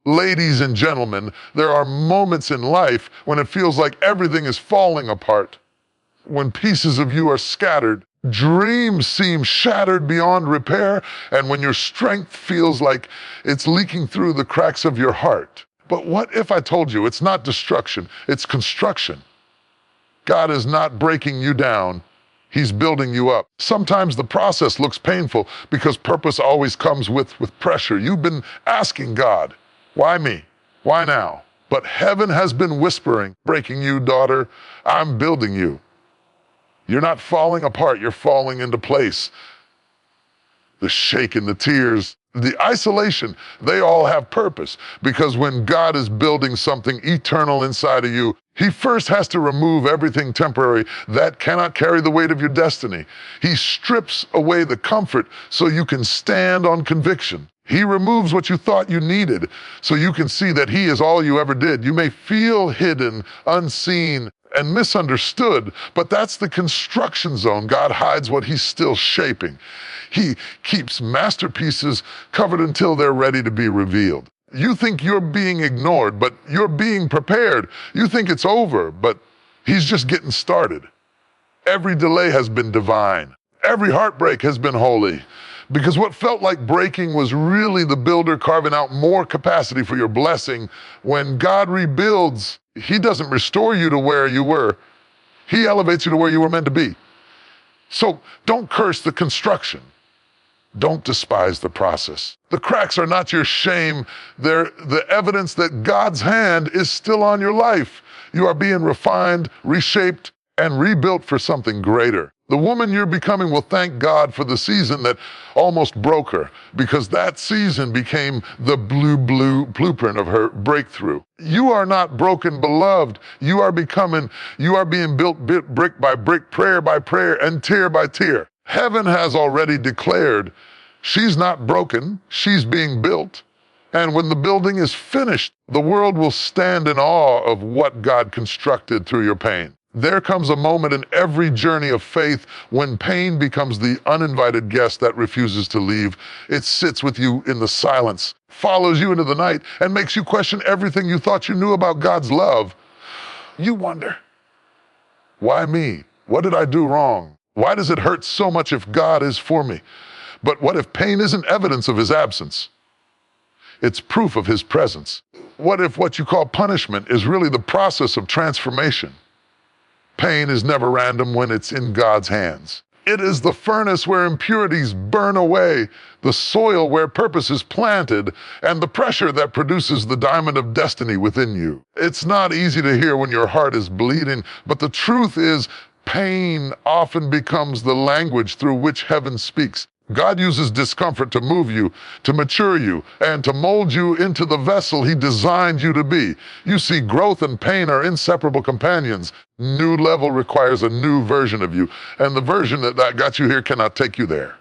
Ladies and gentlemen, there are moments in life when it feels like everything is falling apart, when pieces of you are scattered, dreams seem shattered beyond repair, and when your strength feels like it's leaking through the cracks of your heart. But what if I told you it's not destruction, it's construction? God is not breaking you down, He's building you up. Sometimes the process looks painful because purpose always comes with pressure. You've been asking God, why me? Why now? But heaven has been whispering, breaking you, daughter, I'm building you. You're not falling apart, you're falling into place. The shake and the tears, the isolation, they all have purpose, because when God is building something eternal inside of you, He first has to remove everything temporary that cannot carry the weight of your destiny. He strips away the comfort so you can stand on conviction. He removes what you thought you needed so you can see that He is all you ever did. You may feel hidden, unseen, and misunderstood, but that's the construction zone. God hides what He's still shaping. He keeps masterpieces covered until they're ready to be revealed. You think you're being ignored, but you're being prepared. You think it's over, but He's just getting started. Every delay has been divine. Every heartbreak has been holy. Because what felt like breaking was really the builder carving out more capacity for your blessing. When God rebuilds, He doesn't restore you to where you were. He elevates you to where you were meant to be. So don't curse the construction. Don't despise the process. The cracks are not your shame. They're the evidence that God's hand is still on your life. You are being refined, reshaped, and rebuilt for something greater. The woman you're becoming will thank God for the season that almost broke her, because that season became the blue blueprint of her breakthrough. You are not broken, beloved. You are being built brick by brick, prayer by prayer, and tear by tear. Heaven has already declared she's not broken, she's being built. And when the building is finished, the world will stand in awe of what God constructed through your pain. There comes a moment in every journey of faith when pain becomes the uninvited guest that refuses to leave. It sits with you in the silence, follows you into the night, and makes you question everything you thought you knew about God's love. You wonder, why me? What did I do wrong? Why does it hurt so much if God is for me? But what if pain isn't evidence of His absence? It's proof of His presence. What if what you call punishment is really the process of transformation? Pain is never random when it's in God's hands. It is the furnace where impurities burn away, the soil where purpose is planted, and the pressure that produces the diamond of destiny within you. It's not easy to hear when your heart is bleeding, but the truth is, pain often becomes the language through which heaven speaks. God uses discomfort to move you, to mature you, and to mold you into the vessel He designed you to be. You see, growth and pain are inseparable companions. New level requires a new version of you, and the version that got you here cannot take you there.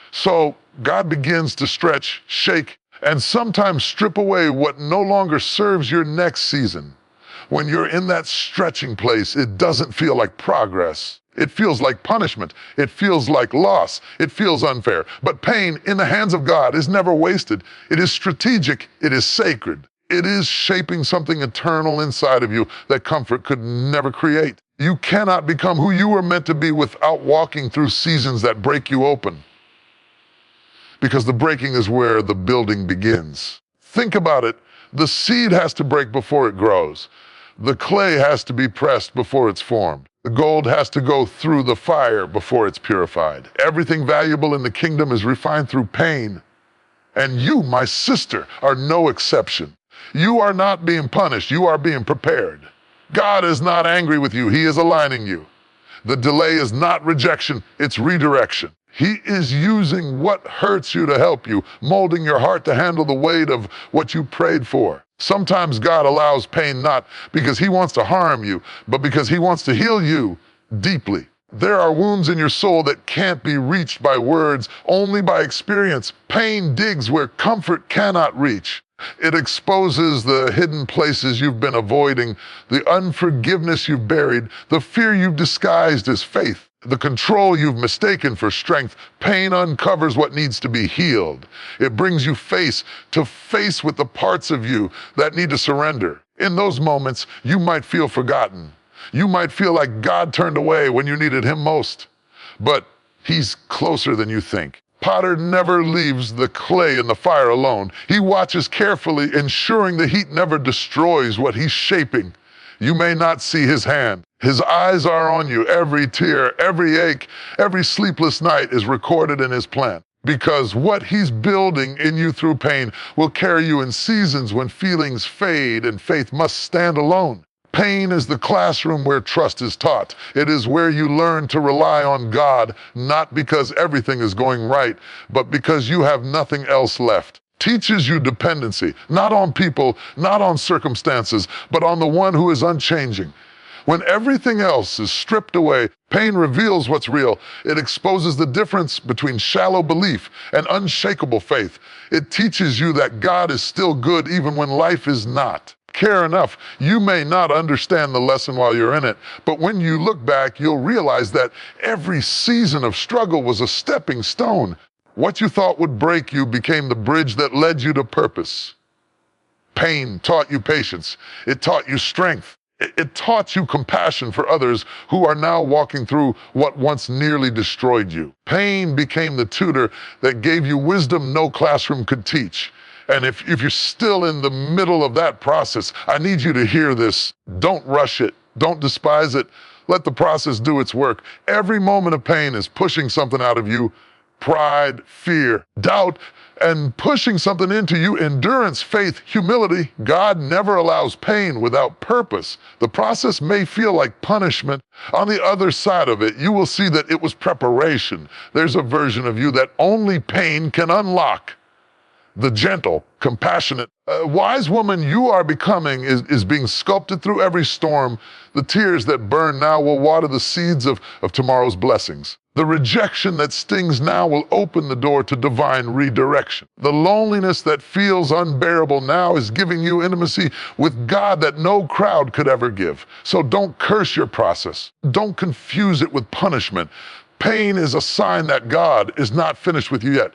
So God begins to stretch, shake, and sometimes strip away what no longer serves your next season. When you're in that stretching place, it doesn't feel like progress. It feels like punishment. It feels like loss. It feels unfair. But pain in the hands of God is never wasted. It is strategic. It is sacred. It is shaping something eternal inside of you that comfort could never create. You cannot become who you were meant to be without walking through seasons that break you open. Because the breaking is where the building begins. Think about it. The seed has to break before it grows. The clay has to be pressed before it's formed. The gold has to go through the fire before it's purified. Everything valuable in the kingdom is refined through pain. And you, my sister, are no exception. You are not being punished. You are being prepared. God is not angry with you. He is aligning you. The delay is not rejection. It's redirection. He is using what hurts you to help you, molding your heart to handle the weight of what you prayed for. Sometimes God allows pain not because He wants to harm you, but because He wants to heal you deeply. There are wounds in your soul that can't be reached by words, only by experience. Pain digs where comfort cannot reach. It exposes the hidden places you've been avoiding, the unforgiveness you've buried, the fear you've disguised as faith. the control you've mistaken for strength. Pain uncovers what needs to be healed. It brings you face to face with the parts of you that need to surrender. In those moments, you might feel forgotten. You might feel like God turned away when you needed him most. But he's closer than you think. Potter never leaves the clay in the fire alone. He watches carefully, ensuring the heat never destroys what he's shaping. You may not see his hand. His eyes are on you. Every tear, every ache, every sleepless night is recorded in his plan. Because what he's building in you through pain will carry you in seasons when feelings fade and faith must stand alone. Pain is the classroom where trust is taught. It is where you learn to rely on God, not because everything is going right, but because you have nothing else left. Teaches you dependency, not on people, not on circumstances, but on the one who is unchanging. When everything else is stripped away, pain reveals what's real. It exposes the difference between shallow belief and unshakable faith. It teaches you that God is still good even when life is not. Care enough, you may not understand the lesson while you're in it, but when you look back, you'll realize that every season of struggle was a stepping stone. What you thought would break you became the bridge that led you to purpose. Pain taught you patience. It taught you strength. It taught you compassion for others who are now walking through what once nearly destroyed you. Pain became the tutor that gave you wisdom no classroom could teach. And if you're still in the middle of that process, I need you to hear this. Don't rush it. Don't despise it. Let the process do its work. Every moment of pain is pushing something out of you. Pride, fear, doubt, and pushing something into you, endurance, faith, humility. God never allows pain without purpose. The process may feel like punishment. On the other side of it, you will see that it was preparation. There's a version of you that only pain can unlock. The gentle, compassionate, wise woman you are becoming is being sculpted through every storm. The tears that burn now will water the seeds of tomorrow's blessings. The rejection that stings now will open the door to divine redirection. The loneliness that feels unbearable now is giving you intimacy with God that no crowd could ever give. So don't curse your process. Don't confuse it with punishment. Pain is a sign that God is not finished with you yet.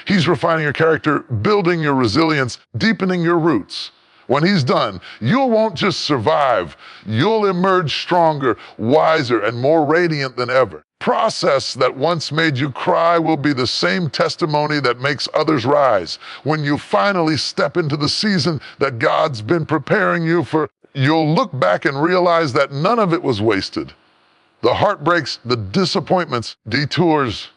He's refining your character, building your resilience, deepening your roots. When he's done, you won't just survive. You'll emerge stronger, wiser, and more radiant than ever. Process that once made you cry will be the same testimony that makes others rise. When you finally step into the season that God's been preparing you for, you'll look back and realize that none of it was wasted. The heartbreaks, the disappointments, detours,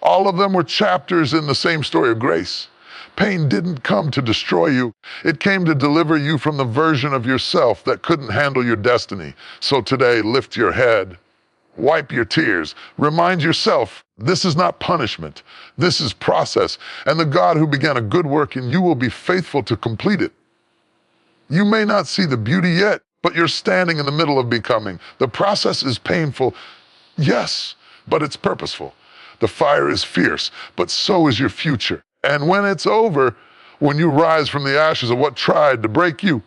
all of them were chapters in the same story of grace. Pain didn't come to destroy you. It came to deliver you from the version of yourself that couldn't handle your destiny. So today, lift your head, wipe your tears, remind yourself, this is not punishment. This is process. And the God who began a good work in you will be faithful to complete it. You may not see the beauty yet, but you're standing in the middle of becoming. The process is painful, yes, but it's purposeful. The fire is fierce, but so is your future. And when it's over, when you rise from the ashes of what tried to break you,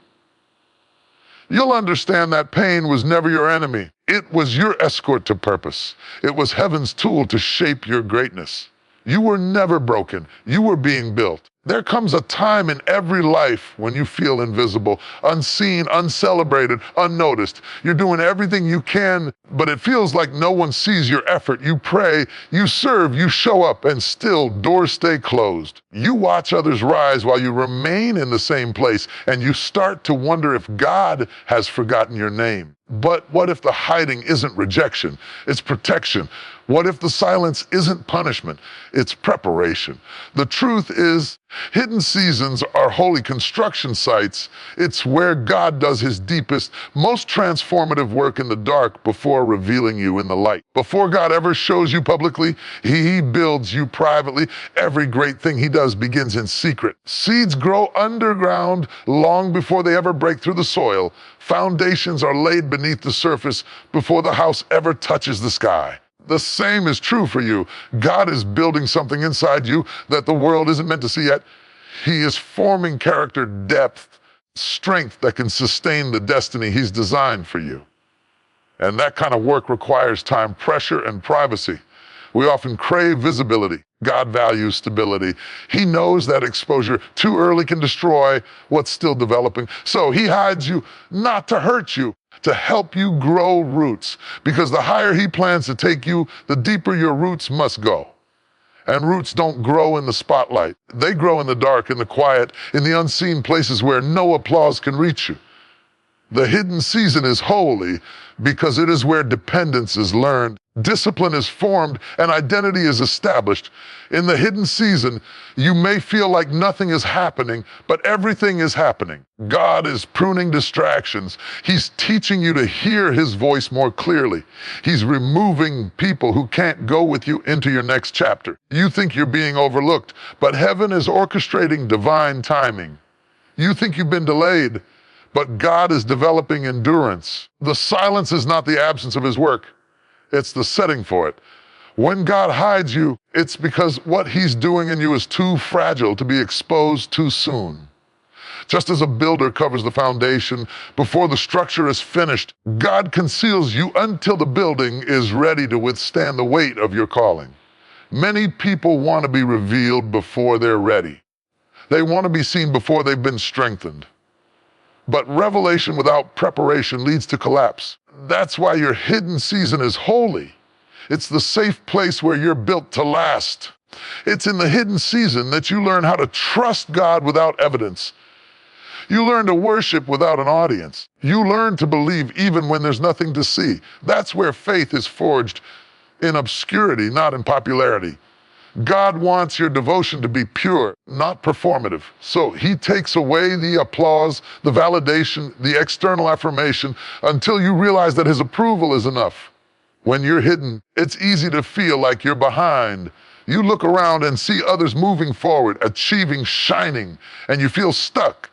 you'll understand that pain was never your enemy. It was your escort to purpose. It was heaven's tool to shape your greatness. You were never broken. You were being built. There comes a time in every life when you feel invisible, unseen, uncelebrated, unnoticed. You're doing everything you can, but it feels like no one sees your effort. You pray, you serve, you show up, and still doors stay closed. You watch others rise while you remain in the same place, and you start to wonder if God has forgotten your name. But what if the hiding isn't rejection? It's protection. What if the silence isn't punishment? It's preparation. The truth is, hidden seasons are holy construction sites. It's where God does his deepest, most transformative work in the dark before revealing you in the light. Before God ever shows you publicly, he builds you privately. Every great thing he does begins in secret. Seeds grow underground long before they ever break through the soil. Foundations are laid beneath the surface before the house ever touches the sky. The same is true for you. God is building something inside you that the world isn't meant to see yet. He is forming character depth, strength that can sustain the destiny he's designed for you. And that kind of work requires time, pressure, and privacy. We often crave visibility. God values stability. He knows that exposure too early can destroy what's still developing. So he hides you not to hurt you, to help you grow roots. Because the higher he plans to take you, the deeper your roots must go. And roots don't grow in the spotlight. They grow in the dark, in the quiet, in the unseen places where no applause can reach you. The hidden season is holy because it is where dependence is learned, discipline is formed, and identity is established. In the hidden season, you may feel like nothing is happening, but everything is happening. God is pruning distractions. He's teaching you to hear his voice more clearly. He's removing people who can't go with you into your next chapter. You think you're being overlooked, but heaven is orchestrating divine timing. You think you've been delayed, but God is developing endurance. The silence is not the absence of his work. It's the setting for it. When God hides you, it's because what he's doing in you is too fragile to be exposed too soon. Just as a builder covers the foundation before the structure is finished, God conceals you until the building is ready to withstand the weight of your calling. Many people want to be revealed before they're ready. They want to be seen before they've been strengthened. But revelation without preparation leads to collapse. That's why your hidden season is holy. It's the safe place where you're built to last. It's in the hidden season that you learn how to trust God without evidence. You learn to worship without an audience. You learn to believe even when there's nothing to see. That's where faith is forged, in obscurity, not in popularity. God wants your devotion to be pure, not performative. So he takes away the applause, the validation, the external affirmation until you realize that his approval is enough. When you're hidden, it's easy to feel like you're behind. You look around and see others moving forward, achieving, shining, and you feel stuck.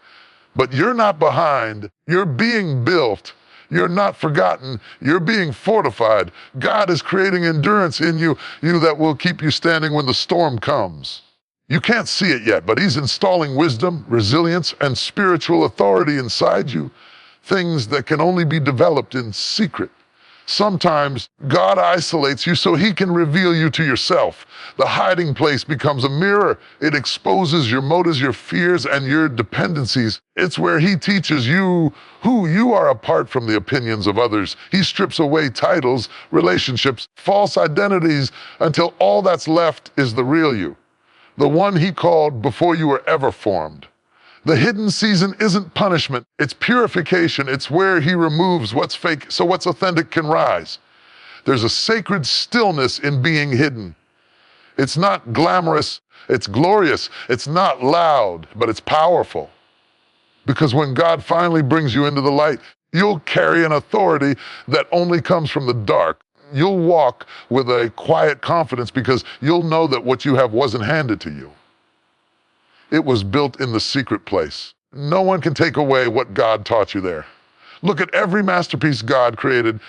But you're not behind. You're being built. You're not forgotten. You're being fortified. God is creating endurance in you that will keep you standing when the storm comes. You can't see it yet, but he's installing wisdom, resilience, and spiritual authority inside you, things that can only be developed in secret. Sometimes God isolates you so he can reveal you to yourself. The hiding place becomes a mirror. It exposes your motives, your fears, and your dependencies. It's where he teaches you who you are apart from the opinions of others. He strips away titles, relationships, false identities, until all that's left is the real you, the one he called before you were ever formed. The hidden season isn't punishment, it's purification. It's where he removes what's fake so what's authentic can rise. There's a sacred stillness in being hidden. It's not glamorous, it's glorious. It's not loud, but it's powerful. Because when God finally brings you into the light, you'll carry an authority that only comes from the dark. You'll walk with a quiet confidence because you'll know that what you have wasn't handed to you. It was built in the secret place. No one can take away what God taught you there. Look at every masterpiece God created.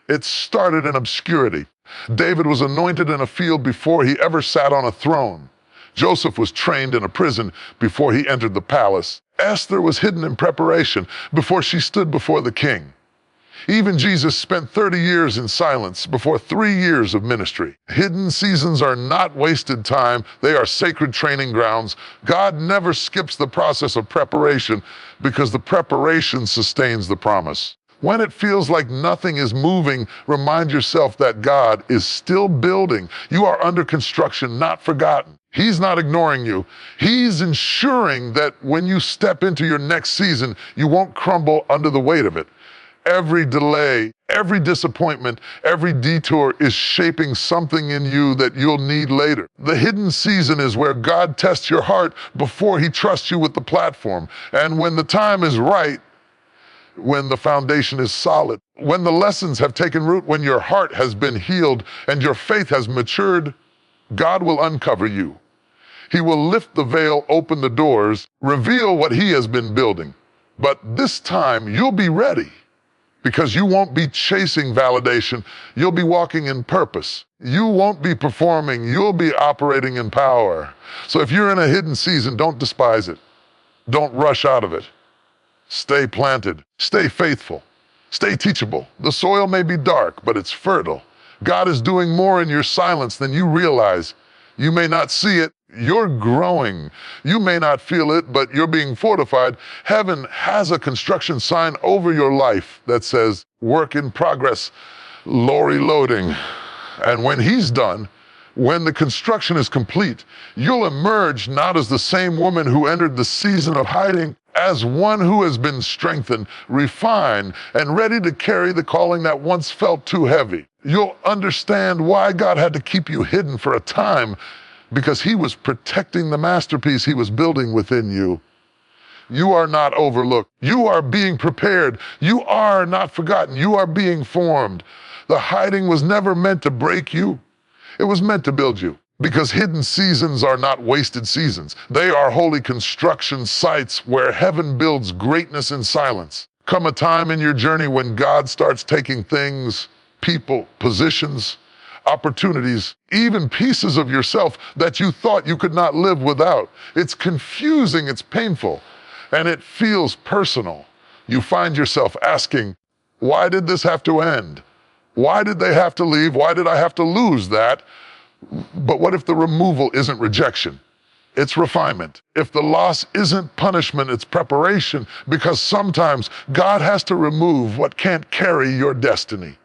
It started in obscurity. David was anointed in a field before he ever sat on a throne. Joseph was trained in a prison before he entered the palace. Esther was hidden in preparation before she stood before the king. Even Jesus spent 30 years in silence before 3 years of ministry. Hidden seasons are not wasted time. They are sacred training grounds. God never skips the process of preparation because the preparation sustains the promise. When it feels like nothing is moving, remind yourself that God is still building. You are under construction, not forgotten. He's not ignoring you. He's ensuring that when you step into your next season, you won't crumble under the weight of it. Every delay, every disappointment, every detour is shaping something in you that you'll need later. The hidden season is where God tests your heart before he trusts you with the platform. And when the time is right, when the foundation is solid, when the lessons have taken root, when your heart has been healed and your faith has matured, God will uncover you. He will lift the veil, open the doors, reveal what he has been building. But this time you'll be ready. Because you won't be chasing validation, you'll be walking in purpose. You won't be performing, you'll be operating in power. So if you're in a hidden season, don't despise it. Don't rush out of it. Stay planted, stay faithful. Stay teachable. The soil may be dark, but it's fertile. God is doing more in your silence than you realize. You may not see it. You're growing. You may not feel it, but you're being fortified. Heaven has a construction sign over your life that says, work in progress, lorry loading. And when he's done, when the construction is complete, you'll emerge not as the same woman who entered the season of hiding, as one who has been strengthened, refined, and ready to carry the calling that once felt too heavy. You'll understand why God had to keep you hidden for a time, because he was protecting the masterpiece he was building within you. You are not overlooked. You are being prepared. You are not forgotten. You are being formed. The hiding was never meant to break you. It was meant to build you, because hidden seasons are not wasted seasons. They are holy construction sites where heaven builds greatness in silence. Come a time in your journey when God starts taking things, people, positions, opportunities, even pieces of yourself that you thought you could not live without. It's confusing, it's painful, and it feels personal. You find yourself asking, why did this have to end? Why did they have to leave? Why did I have to lose that? But what if the removal isn't rejection? It's refinement. If the loss isn't punishment, it's preparation, because sometimes God has to remove what can't carry your destiny.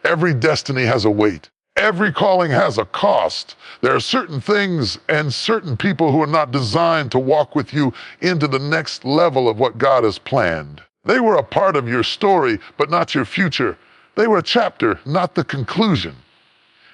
Every destiny has a weight. Every calling has a cost. There are certain things and certain people who are not designed to walk with you into the next level of what God has planned. They were a part of your story, but not your future. They were a chapter, not the conclusion.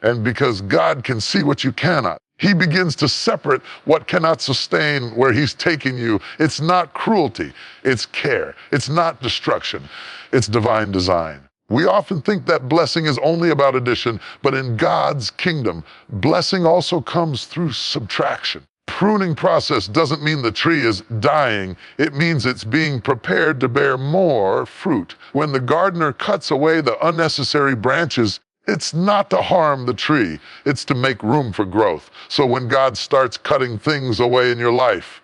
And because God can see what you cannot, he begins to separate what cannot sustain where he's taking you. It's not cruelty, it's care. It's not destruction, it's divine design. We often think that blessing is only about addition, but in God's kingdom, blessing also comes through subtraction. Pruning process doesn't mean the tree is dying. It means it's being prepared to bear more fruit. When the gardener cuts away the unnecessary branches, it's not to harm the tree. It's to make room for growth. So when God starts cutting things away in your life,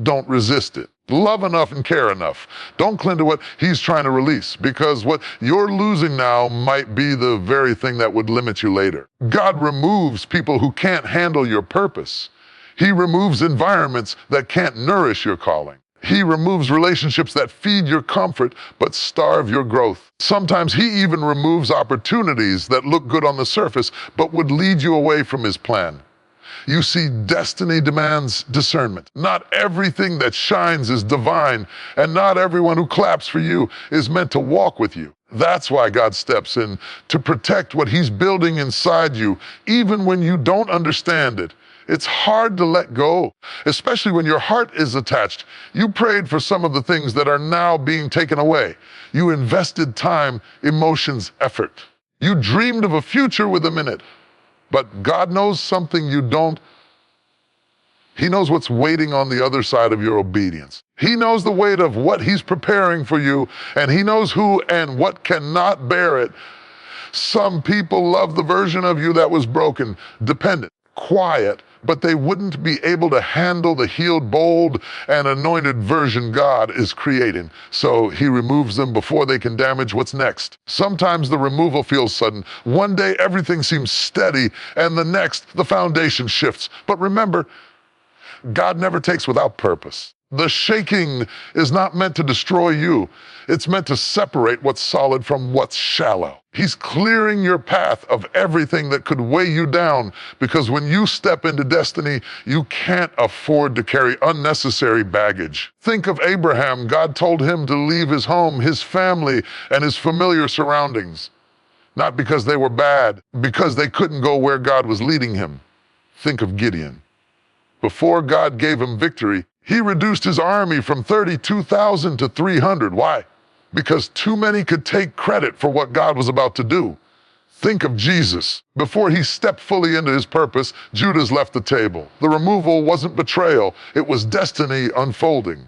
don't resist it. Love enough and care enough. Don't cling to what he's trying to release, because what you're losing now might be the very thing that would limit you later. God removes people who can't handle your purpose. He removes environments that can't nourish your calling. He removes relationships that feed your comfort but starve your growth. Sometimes he even removes opportunities that look good on the surface but would lead you away from his plan. You see, destiny demands discernment. Not everything that shines is divine, and not everyone who claps for you is meant to walk with you. That's why God steps in, to protect what he's building inside you, even when you don't understand it. It's hard to let go, especially when your heart is attached. You prayed for some of the things that are now being taken away. You invested time, emotions, effort. You dreamed of a future with him in it. But God knows something you don't. He knows what's waiting on the other side of your obedience. He knows the weight of what he's preparing for you, and he knows who and what cannot bear it. Some people love the version of you that was broken, dependent, quiet, but they wouldn't be able to handle the healed, bold, and anointed version God is creating. So he removes them before they can damage what's next. Sometimes the removal feels sudden. One day everything seems steady, and the next the foundation shifts. But remember, God never takes without purpose. The shaking is not meant to destroy you. It's meant to separate what's solid from what's shallow. He's clearing your path of everything that could weigh you down, because when you step into destiny, you can't afford to carry unnecessary baggage. Think of Abraham. God told him to leave his home, his family, and his familiar surroundings. Not because they were bad, because they couldn't go where God was leading him. Think of Gideon. Before God gave him victory, he reduced his army from 32,000 to 300. Why? Because too many could take credit for what God was about to do. Think of Jesus. Before he stepped fully into his purpose, Judas left the table. The removal wasn't betrayal, it was destiny unfolding.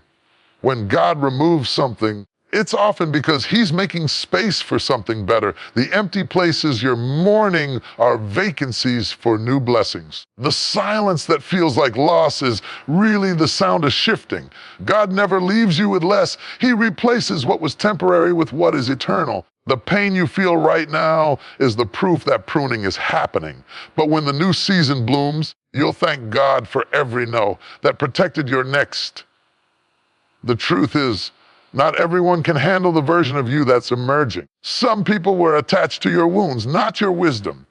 When God removes something, It's often because he's making space for something better. The empty places you're mourning are vacancies for new blessings. The silence that feels like loss is really the sound of shifting. God never leaves you with less. He replaces what was temporary with what is eternal. The pain you feel right now is the proof that pruning is happening. But when the new season blooms, you'll thank God for every no that protected your next. The truth is, not everyone can handle the version of you that's emerging. Some people were attached to your wounds, not your wisdom.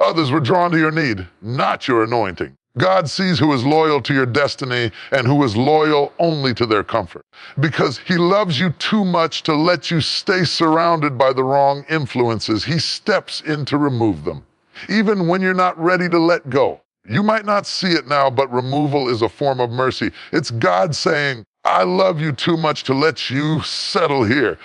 Others were drawn to your need, not your anointing. God sees who is loyal to your destiny and who is loyal only to their comfort. Because he loves you too much to let you stay surrounded by the wrong influences, he steps in to remove them, even when you're not ready to let go. You might not see it now, but removal is a form of mercy. It's God saying, I love you too much to let you settle here.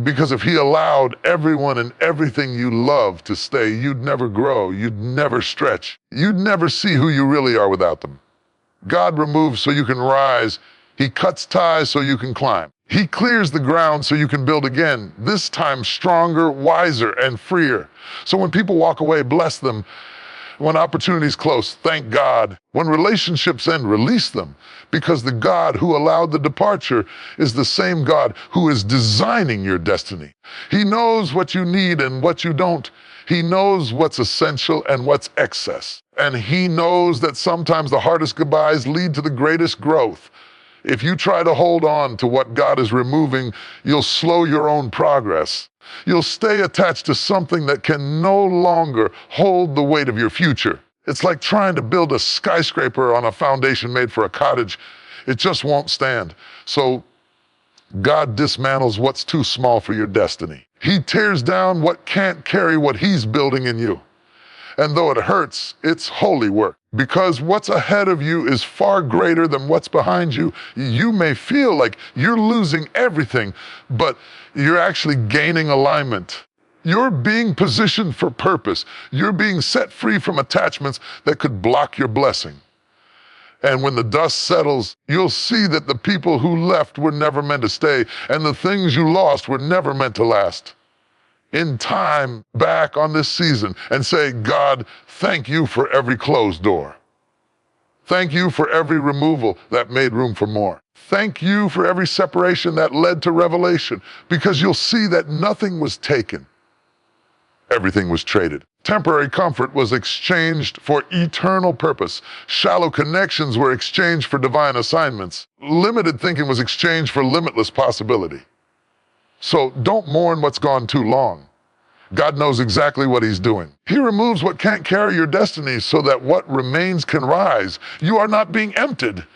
Because if he allowed everyone and everything you love to stay, you'd never grow, you'd never stretch, you'd never see who you really are without them. God removes so you can rise. He cuts ties so you can climb. He clears the ground so you can build again, this time stronger, wiser, and freer. So when people walk away, bless them. When opportunities close, thank God. When relationships end, release them. Because the God who allowed the departure is the same God who is designing your destiny. He knows what you need and what you don't. He knows what's essential and what's excess. And he knows that sometimes the hardest goodbyes lead to the greatest growth. If you try to hold on to what God is removing, you'll slow your own progress. You'll stay attached to something that can no longer hold the weight of your future. It's like trying to build a skyscraper on a foundation made for a cottage. It just won't stand. So God dismantles what's too small for your destiny. He tears down what can't carry what he's building in you. And though it hurts, it's holy work. Because what's ahead of you is far greater than what's behind you. You may feel like you're losing everything, but you're actually gaining alignment. You're being positioned for purpose. You're being set free from attachments that could block your blessing. And when the dust settles, you'll see that the people who left were never meant to stay, and the things you lost were never meant to last. In time, back on this season and say, God, thank you for every closed door. Thank you for every removal that made room for more. Thank you for every separation that led to revelation, because you'll see that nothing was taken. Everything was traded. Temporary comfort was exchanged for eternal purpose. Shallow connections were exchanged for divine assignments. Limited thinking was exchanged for limitless possibility. So don't mourn what's gone too long. God knows exactly what he's doing. He removes what can't carry your destiny so that what remains can rise. You are not being emptied.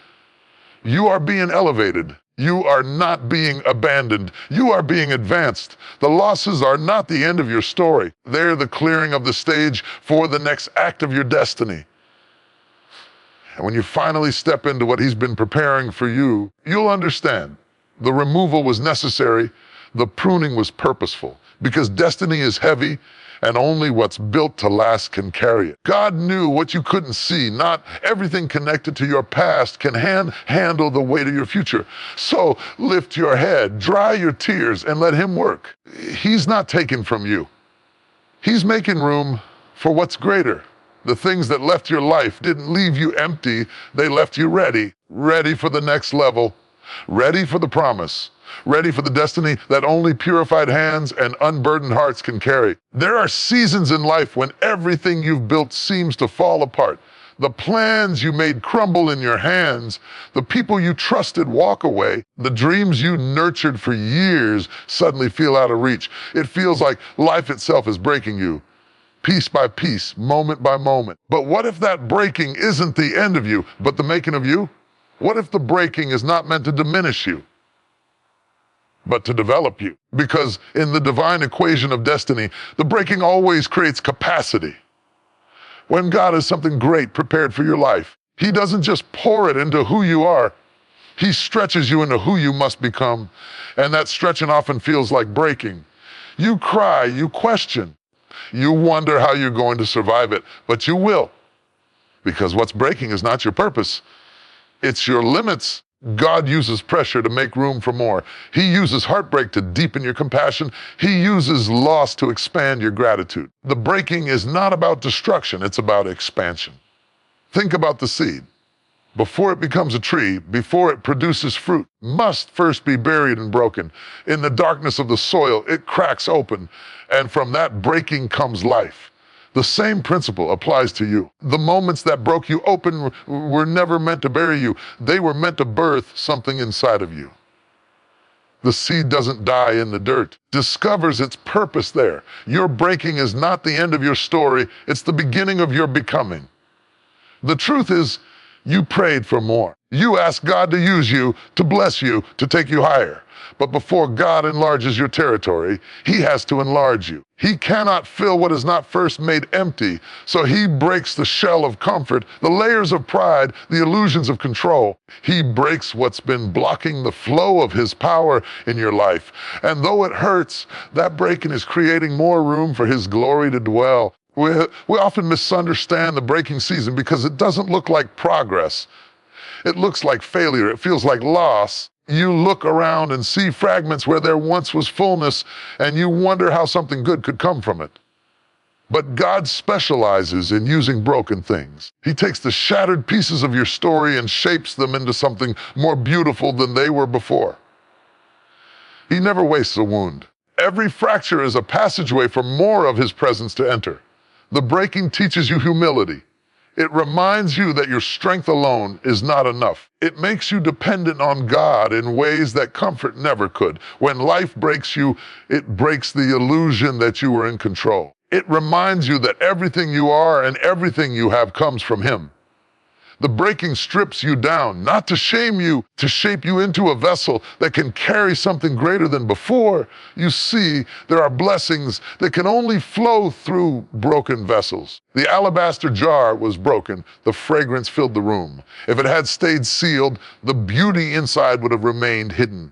You are being elevated. You are not being abandoned. You are being advanced. The losses are not the end of your story. They're the clearing of the stage for the next act of your destiny. And when you finally step into what he's been preparing for you, you'll understand the removal was necessary. The pruning was purposeful, because destiny is heavy and only what's built to last can carry it. God knew what you couldn't see. Not everything connected to your past can handle the weight of your future. So lift your head, dry your tears, and let him work. He's not taken from you. He's making room for what's greater. The things that left your life didn't leave you empty. They left you ready for the next level, ready for the promise, ready for the destiny that only purified hands and unburdened hearts can carry. There are seasons in life when everything you've built seems to fall apart. The plans you made crumble in your hands. The people you trusted walk away. The dreams you nurtured for years suddenly feel out of reach. It feels like life itself is breaking you, piece by piece, moment by moment. But what if that breaking isn't the end of you, but the making of you? What if the breaking is not meant to diminish you, but to develop you? Because in the divine equation of destiny, the breaking always creates capacity. When God has something great prepared for your life, he doesn't just pour it into who you are. He stretches you into who you must become. And that stretching often feels like breaking. You cry, you question, you wonder how you're going to survive it, but you will. Because what's breaking is not your purpose. It's your limits. God uses pressure to make room for more. He uses heartbreak to deepen your compassion. He uses loss to expand your gratitude. The breaking is not about destruction, it's about expansion. Think about the seed. Before it becomes a tree, before it produces fruit, must first be buried and broken. In the darkness of the soil, it cracks open, and from that breaking comes life. The same principle applies to you. The moments that broke you open were never meant to bury you. They were meant to birth something inside of you. The seed doesn't die in the dirt, discovers its purpose there. Your breaking is not the end of your story, it's the beginning of your becoming. The truth is, you prayed for more. You asked God to use you, to bless you, to take you higher. But before God enlarges your territory, He has to enlarge you. He cannot fill what is not first made empty, so He breaks the shell of comfort, the layers of pride, the illusions of control. He breaks what's been blocking the flow of His power in your life. And though it hurts, that breaking is creating more room for His glory to dwell. We often misunderstand the breaking season because it doesn't look like progress. It looks like failure. It feels like loss. You look around and see fragments where there once was fullness, and you wonder how something good could come from it. But God specializes in using broken things. He takes the shattered pieces of your story and shapes them into something more beautiful than they were before. He never wastes a wound. Every fracture is a passageway for more of His presence to enter. The breaking teaches you humility. It reminds you that your strength alone is not enough. It makes you dependent on God in ways that comfort never could. When life breaks you, it breaks the illusion that you were in control. It reminds you that everything you are and everything you have comes from Him. The breaking strips you down, not to shame you, to shape you into a vessel that can carry something greater than before. You see, there are blessings that can only flow through broken vessels. The alabaster jar was broken, the fragrance filled the room. If it had stayed sealed, the beauty inside would have remained hidden.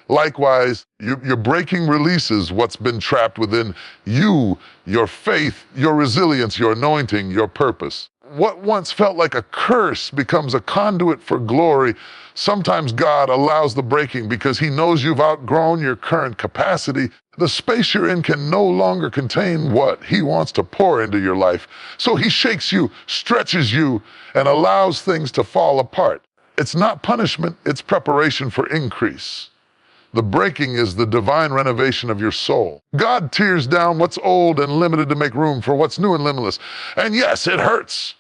Likewise, your breaking releases what's been trapped within you, your faith, your resilience, your anointing, your purpose. What once felt like a curse becomes a conduit for glory. Sometimes God allows the breaking because He knows you've outgrown your current capacity. The space you're in can no longer contain what He wants to pour into your life. So He shakes you, stretches you, and allows things to fall apart. It's not punishment, it's preparation for increase. The breaking is the divine renovation of your soul. God tears down what's old and limited to make room for what's new and limitless. And yes, it hurts.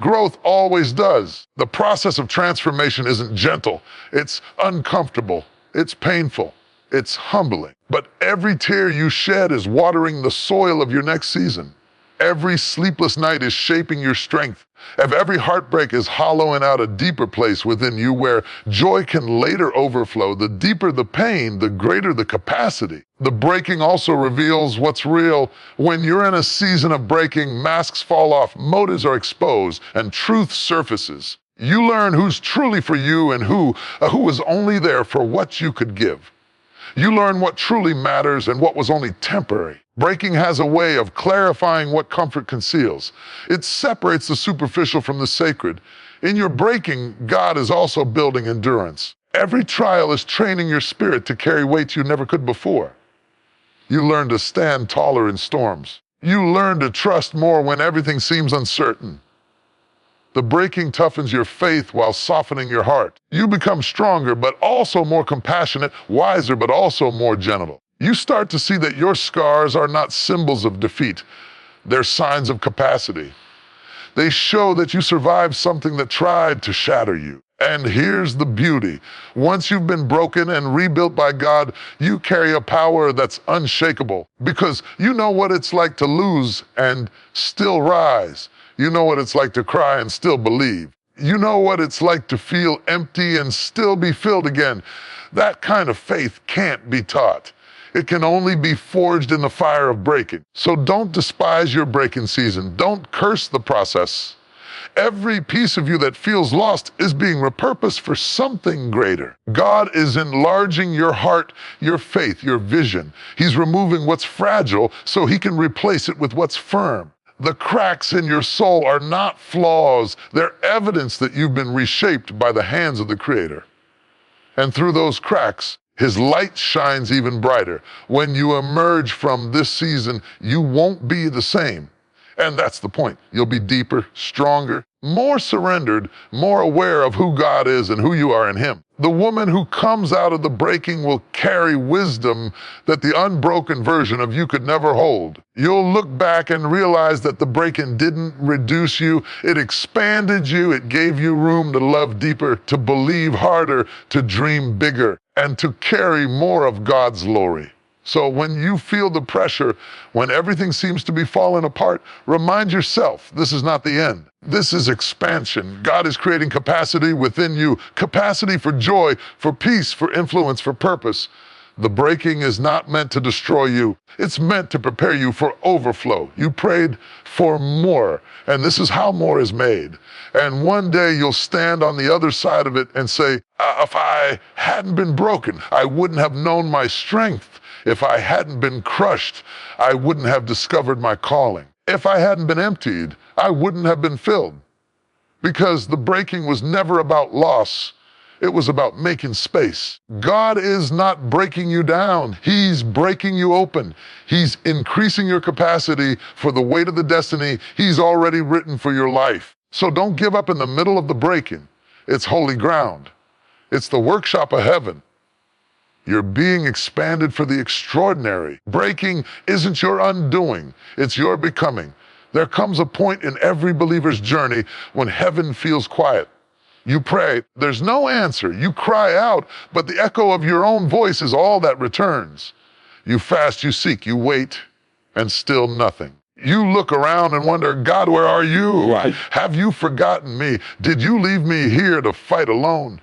Growth always does. The process of transformation isn't gentle. It's uncomfortable. It's painful. It's humbling. But every tear you shed is watering the soil of your next season. Every sleepless night is shaping your strength. If every heartbreak is hollowing out a deeper place within you where joy can later overflow, the deeper the pain, the greater the capacity. The breaking also reveals what's real. When you're in a season of breaking, masks fall off, motives are exposed, and truth surfaces. You learn who's truly for you and who was only there for what you could give. You learn what truly matters and what was only temporary. Breaking has a way of clarifying what comfort conceals. It separates the superficial from the sacred. In your breaking, God is also building endurance. Every trial is training your spirit to carry weights you never could before. You learn to stand taller in storms. You learn to trust more when everything seems uncertain. The breaking toughens your faith while softening your heart. You become stronger, but also more compassionate, wiser, but also more gentle. You start to see that your scars are not symbols of defeat. They're signs of capacity. They show that you survived something that tried to shatter you. And here's the beauty. Once you've been broken and rebuilt by God, you carry a power that's unshakable because you know what it's like to lose and still rise. You know what it's like to cry and still believe. You know what it's like to feel empty and still be filled again. That kind of faith can't be taught. It can only be forged in the fire of breaking. So don't despise your breaking season. Don't curse the process. Every piece of you that feels lost is being repurposed for something greater. God is enlarging your heart, your faith, your vision. He's removing what's fragile so He can replace it with what's firm. The cracks in your soul are not flaws. They're evidence that you've been reshaped by the hands of the Creator. And through those cracks, his light shines even brighter. When you emerge from this season, you won't be the same. And that's the point. You'll be deeper, stronger, more surrendered, more aware of who God is and who you are in him. The woman who comes out of the breaking will carry wisdom that the unbroken version of you could never hold. You'll look back and realize that the breaking didn't reduce you. It expanded you. It gave you room to love deeper, to believe harder, to dream bigger, and to carry more of God's glory. So when you feel the pressure, when everything seems to be falling apart, remind yourself, this is not the end. This is expansion. God is creating capacity within you, capacity for joy, for peace, for influence, for purpose. The breaking is not meant to destroy you. It's meant to prepare you for overflow. You prayed for more, and this is how more is made. And one day you'll stand on the other side of it and say, if I hadn't been broken, I wouldn't have known my strength. If I hadn't been crushed, I wouldn't have discovered my calling. If I hadn't been emptied, I wouldn't have been filled. Because the breaking was never about loss. It was about making space. God is not breaking you down. He's breaking you open. He's increasing your capacity for the weight of the destiny He's already written for your life. So don't give up in the middle of the breaking. It's holy ground. It's the workshop of heaven. You're being expanded for the extraordinary. Breaking isn't your undoing, it's your becoming. There comes a point in every believer's journey when heaven feels quiet. You pray, there's no answer. You cry out, but the echo of your own voice is all that returns. You fast, you seek, you wait, and still nothing. You look around and wonder, God, where are you? Right. Have you forgotten me? Did you leave me here to fight alone?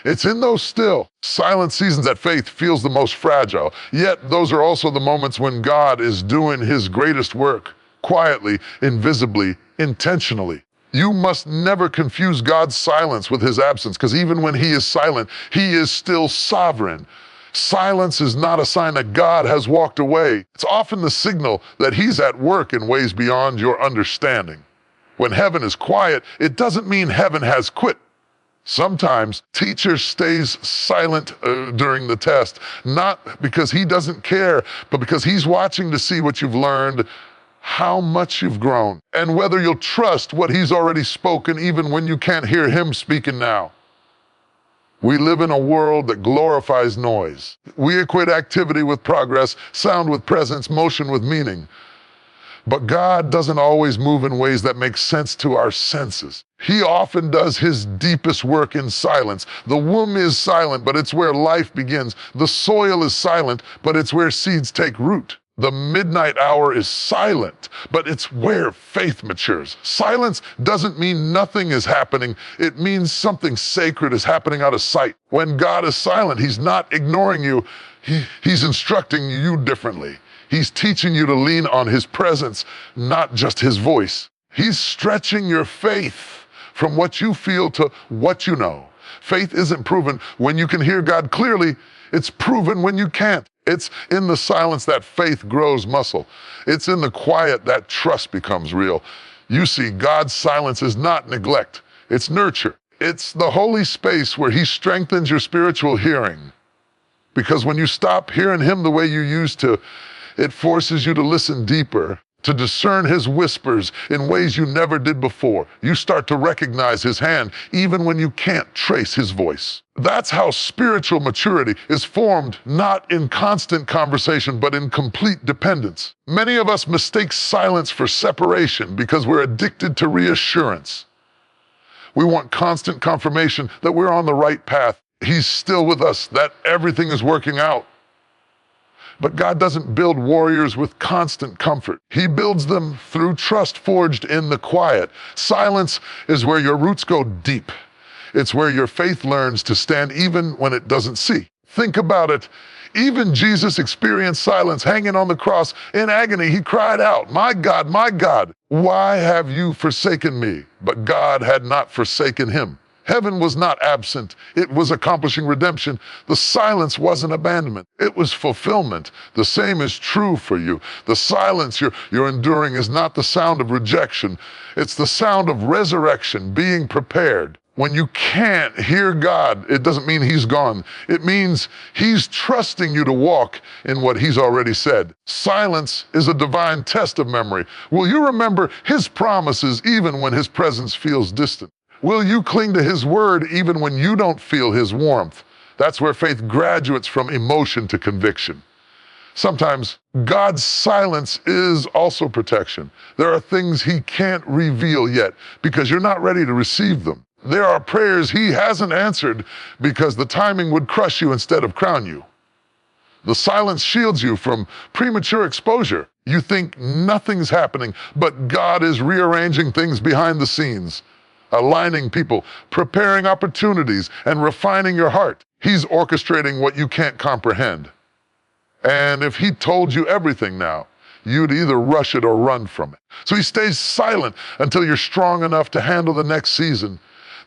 It's in those still, silent seasons that faith feels the most fragile. Yet those are also the moments when God is doing his greatest work, quietly, invisibly, intentionally. You must never confuse God's silence with his absence, because even when he is silent, he is still sovereign. Silence is not a sign that God has walked away. It's often the signal that he's at work in ways beyond your understanding. When heaven is quiet, it doesn't mean heaven has quit. Sometimes teacher stays silent during the test, not because he doesn't care, but because he's watching to see what you've learned, how much you've grown, and whether you'll trust what he's already spoken even when you can't hear him speaking now. We live in a world that glorifies noise. We equate activity with progress, sound with presence, motion with meaning. But God doesn't always move in ways that make sense to our senses. He often does his deepest work in silence. The womb is silent, but it's where life begins. The soil is silent, but it's where seeds take root. The midnight hour is silent, but it's where faith matures. Silence doesn't mean nothing is happening. It means something sacred is happening out of sight. When God is silent, he's not ignoring you. He's instructing you differently. He's teaching you to lean on his presence, not just his voice. He's stretching your faith from what you feel to what you know. Faith isn't proven when you can hear God clearly. It's proven when you can't. It's in the silence that faith grows muscle. It's in the quiet that trust becomes real. You see, God's silence is not neglect. It's nurture. It's the holy space where he strengthens your spiritual hearing. Because when you stop hearing him the way you used to, it forces you to listen deeper, to discern his whispers in ways you never did before. You start to recognize his hand even when you can't trace his voice. That's how spiritual maturity is formed, not in constant conversation, but in complete dependence. Many of us mistake silence for separation because we're addicted to reassurance. We want constant confirmation that we're on the right path. He's still with us, that everything is working out. But God doesn't build warriors with constant comfort. He builds them through trust forged in the quiet. Silence is where your roots go deep. It's where your faith learns to stand even when it doesn't see. Think about it. Even Jesus experienced silence hanging on the cross. In agony, he cried out, my God, why have you forsaken me?" But God had not forsaken him. Heaven was not absent. It was accomplishing redemption. The silence wasn't abandonment. It was fulfillment. The same is true for you. The silence you're enduring is not the sound of rejection. It's the sound of resurrection, being prepared. When you can't hear God, it doesn't mean he's gone. It means he's trusting you to walk in what he's already said. Silence is a divine test of memory. Will you remember his promises even when his presence feels distant? Will you cling to his word even when you don't feel his warmth? That's where faith graduates from emotion to conviction. Sometimes God's silence is also protection. There are things he can't reveal yet because you're not ready to receive them. There are prayers he hasn't answered because the timing would crush you instead of crown you. The silence shields you from premature exposure. You think nothing's happening, but God is rearranging things behind the scenes, aligning people, preparing opportunities, and refining your heart. He's orchestrating what you can't comprehend. And if he told you everything now, you'd either rush it or run from it. So he stays silent until you're strong enough to handle the next season.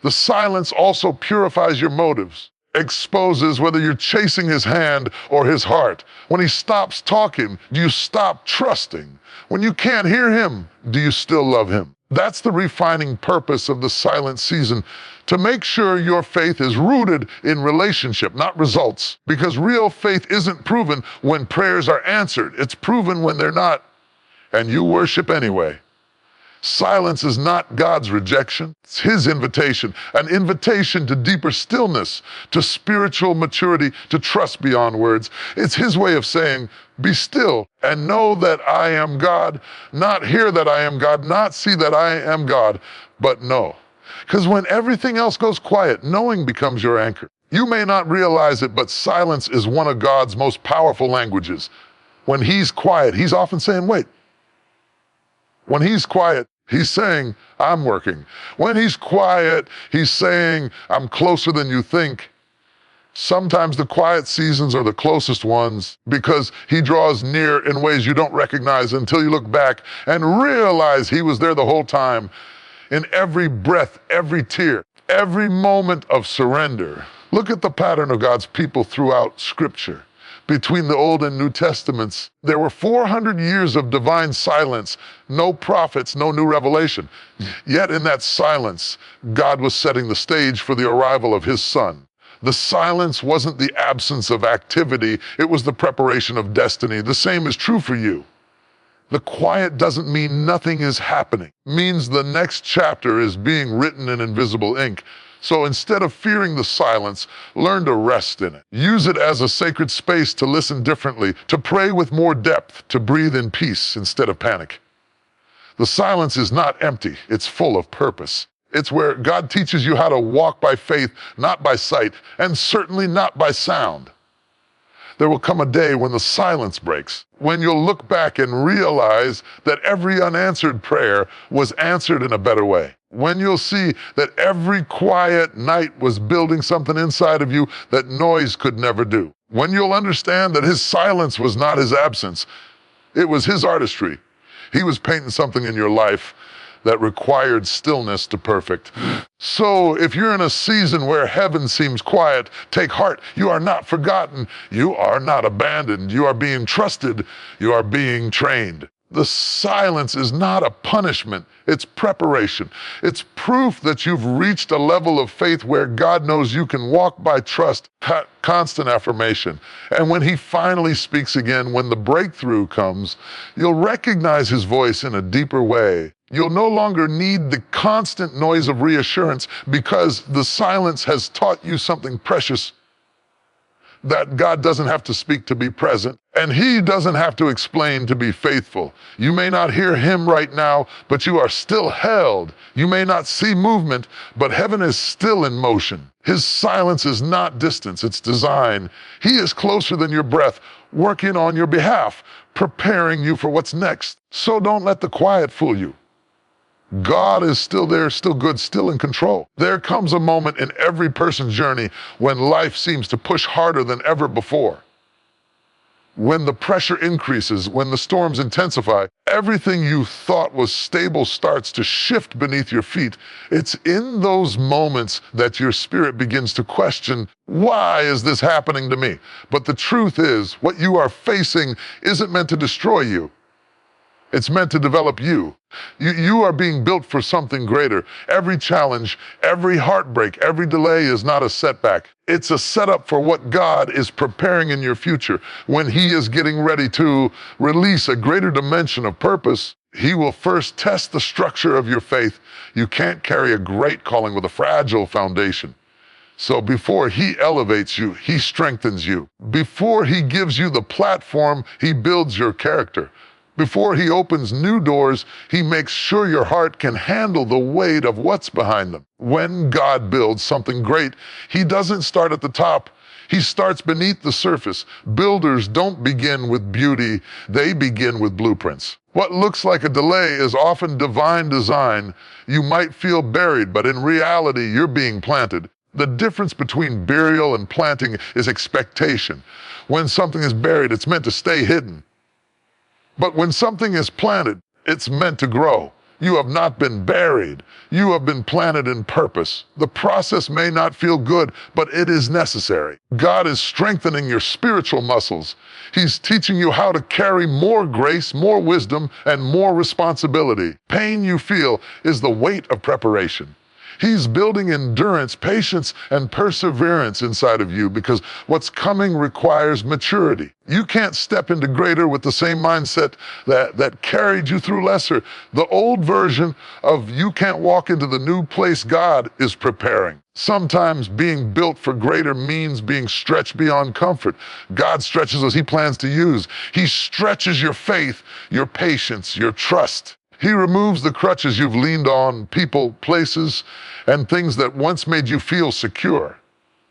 The silence also purifies your motives, exposes whether you're chasing his hand or his heart. When he stops talking, do you stop trusting? When you can't hear him, do you still love him? That's the refining purpose of the silent season, to make sure your faith is rooted in relationship, not results. Because real faith isn't proven when prayers are answered. It's proven when they're not, and you worship anyway. Silence is not God's rejection. It's his invitation, an invitation to deeper stillness, to spiritual maturity, to trust beyond words. It's his way of saying, be still and know that I am God, not hear that I am God, not see that I am God, but know. Because when everything else goes quiet, knowing becomes your anchor. You may not realize it, but silence is one of God's most powerful languages. When he's quiet, he's often saying, wait. When he's quiet, he's saying, I'm working. When he's quiet, he's saying, I'm closer than you think. Sometimes the quiet seasons are the closest ones because he draws near in ways you don't recognize until you look back and realize he was there the whole time. In every breath, every tear, every moment of surrender. Look at the pattern of God's people throughout Scripture. Between the Old and New Testaments, there were 400 years of divine silence, no prophets, no new revelation. Yet in that silence, God was setting the stage for the arrival of his Son. The silence wasn't the absence of activity, it was the preparation of destiny. The same is true for you. The quiet doesn't mean nothing is happening. It means the next chapter is being written in invisible ink. So instead of fearing the silence, learn to rest in it. Use it as a sacred space to listen differently, to pray with more depth, to breathe in peace instead of panic. The silence is not empty, it's full of purpose. It's where God teaches you how to walk by faith, not by sight, and certainly not by sound. There will come a day when the silence breaks, when you'll look back and realize that every unanswered prayer was answered in a better way. When you'll see that every quiet night was building something inside of you that noise could never do. When you'll understand that his silence was not his absence, it was his artistry. He was painting something in your life that required stillness to perfect. So if you're in a season where heaven seems quiet, take heart. You are not forgotten. You are not abandoned. You are being trusted. You are being trained. The silence is not a punishment. It's preparation. It's proof that you've reached a level of faith where God knows you can walk by trust, constant affirmation. And when he finally speaks again, when the breakthrough comes, you'll recognize his voice in a deeper way. You'll no longer need the constant noise of reassurance because the silence has taught you something precious, that God doesn't have to speak to be present, and he doesn't have to explain to be faithful. You may not hear him right now, but you are still held. You may not see movement, but heaven is still in motion. His silence is not distance, it's design. He is closer than your breath, working on your behalf, preparing you for what's next. So don't let the quiet fool you. God is still there, still good, still in control. There comes a moment in every person's journey when life seems to push harder than ever before. When the pressure increases, when the storms intensify, everything you thought was stable starts to shift beneath your feet. It's in those moments that your spirit begins to question, why is this happening to me? But the truth is, what you are facing isn't meant to destroy you. It's meant to develop you. You are being built for something greater. Every challenge, every heartbreak, every delay is not a setback. It's a setup for what God is preparing in your future. When He is getting ready to release a greater dimension of purpose, He will first test the structure of your faith. You can't carry a great calling with a fragile foundation. So before He elevates you, He strengthens you. Before He gives you the platform, He builds your character. Before He opens new doors, He makes sure your heart can handle the weight of what's behind them. When God builds something great, He doesn't start at the top. He starts beneath the surface. Builders don't begin with beauty, they begin with blueprints. What looks like a delay is often divine design. You might feel buried, but in reality, you're being planted. The difference between burial and planting is expectation. When something is buried, it's meant to stay hidden. But when something is planted, it's meant to grow. You have not been buried. You have been planted in purpose. The process may not feel good, but it is necessary. God is strengthening your spiritual muscles. He's teaching you how to carry more grace, more wisdom, and more responsibility. Pain you feel is the weight of preparation. He's building endurance, patience, and perseverance inside of you because what's coming requires maturity. You can't step into greater with the same mindset that carried you through lesser. The old version of you can't walk into the new place God is preparing. Sometimes being built for greater means being stretched beyond comfort. God stretches us He plans to use. He stretches your faith, your patience, your trust. He removes the crutches you've leaned on, people, places, and things that once made you feel secure,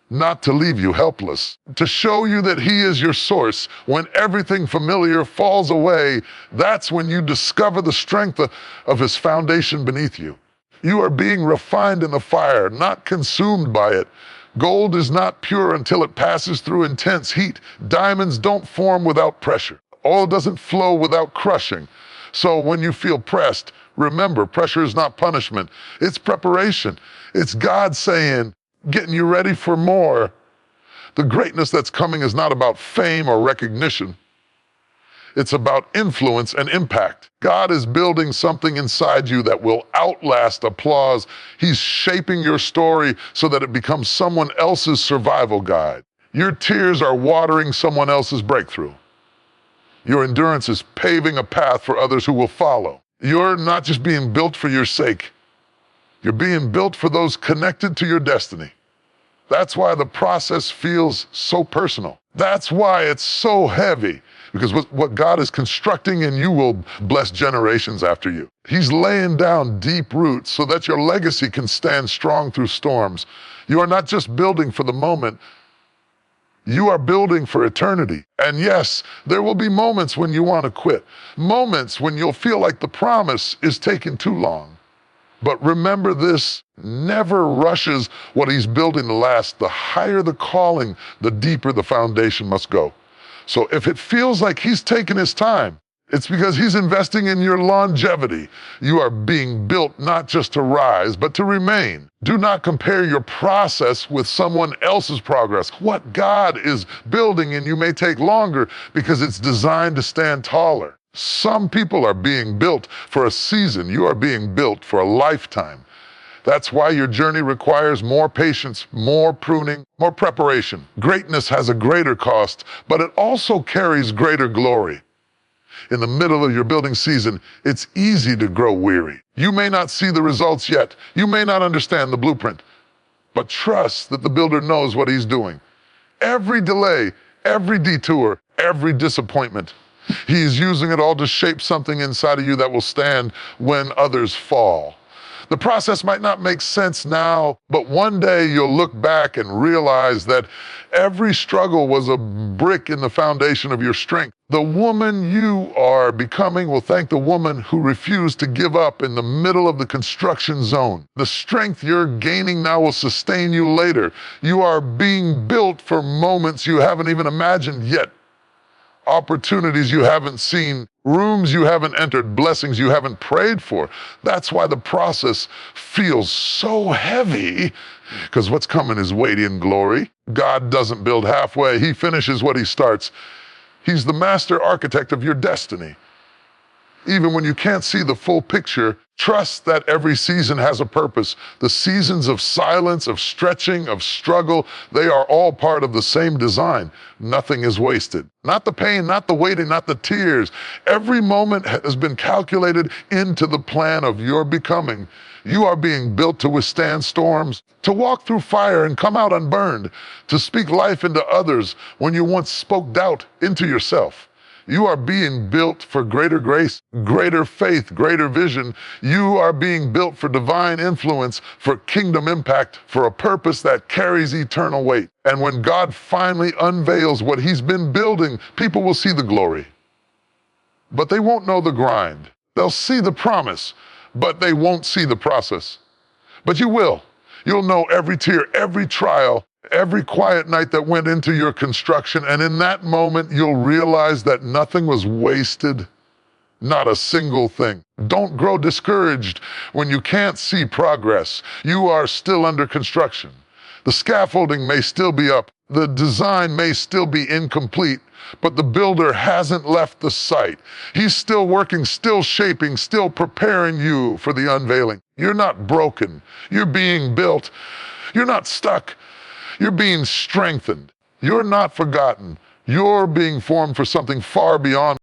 not to leave you helpless, to show you that He is your source. When everything familiar falls away, that's when you discover the strength of His foundation beneath you. You are being refined in the fire, not consumed by it. Gold is not pure until it passes through intense heat. Diamonds don't form without pressure. Oil doesn't flow without crushing. So when you feel pressed, remember, pressure is not punishment. It's preparation. It's God saying, getting you ready for more. The greatness that's coming is not about fame or recognition. It's about influence and impact. God is building something inside you that will outlast applause. He's shaping your story so that it becomes someone else's survival guide. Your tears are watering someone else's breakthrough. Your endurance is paving a path for others who will follow. You're not just being built for your sake. You're being built for those connected to your destiny. That's why the process feels so personal. That's why it's so heavy, because what God is constructing in you will bless generations after you. He's laying down deep roots so that your legacy can stand strong through storms. You are not just building for the moment, you are building for eternity. And yes, there will be moments when you want to quit. Moments when you'll feel like the promise is taking too long. But remember this, never rushes what He's building to last. The higher the calling, the deeper the foundation must go. So if it feels like He's taking His time, it's because He's investing in your longevity. You are being built not just to rise, but to remain. Do not compare your process with someone else's progress. What God is building in you may take longer because it's designed to stand taller. Some people are being built for a season. You are being built for a lifetime. That's why your journey requires more patience, more pruning, more preparation. Greatness has a greater cost, but it also carries greater glory. In the middle of your building season, it's easy to grow weary. You may not see the results yet. You may not understand the blueprint, but trust that the builder knows what He's doing. Every delay, every detour, every disappointment, He's using it all to shape something inside of you that will stand when others fall. The process might not make sense now, but one day you'll look back and realize that every struggle was a brick in the foundation of your strength. The woman you are becoming will thank the woman who refused to give up in the middle of the construction zone. The strength you're gaining now will sustain you later. You are being built for moments you haven't even imagined yet. Opportunities you haven't seen, rooms you haven't entered, blessings you haven't prayed for. That's why the process feels so heavy, because what's coming is weighty in glory. God doesn't build halfway. He finishes what He starts. He's the master architect of your destiny. Even when you can't see the full picture, trust that every season has a purpose. The seasons of silence, of stretching, of struggle, they are all part of the same design. Nothing is wasted. Not the pain, not the waiting, not the tears. Every moment has been calculated into the plan of your becoming. You are being built to withstand storms, to walk through fire and come out unburned, to speak life into others when you once spoke doubt into yourself. You are being built for greater grace, greater faith, greater vision. You are being built for divine influence, for kingdom impact, for a purpose that carries eternal weight. And when God finally unveils what he's been building, people will see the glory. But they won't know the grind. They'll see the promise, but they won't see the process. But you will. You'll know every tear, every trial, every quiet night that went into your construction, and in that moment, you'll realize that nothing was wasted, not a single thing. Don't grow discouraged when you can't see progress. You are still under construction. The scaffolding may still be up, the design may still be incomplete, but the builder hasn't left the site. He's still working, still shaping, still preparing you for the unveiling. You're not broken. You're being built. You're not stuck. You're being strengthened. You're not forgotten. You're being formed for something far beyond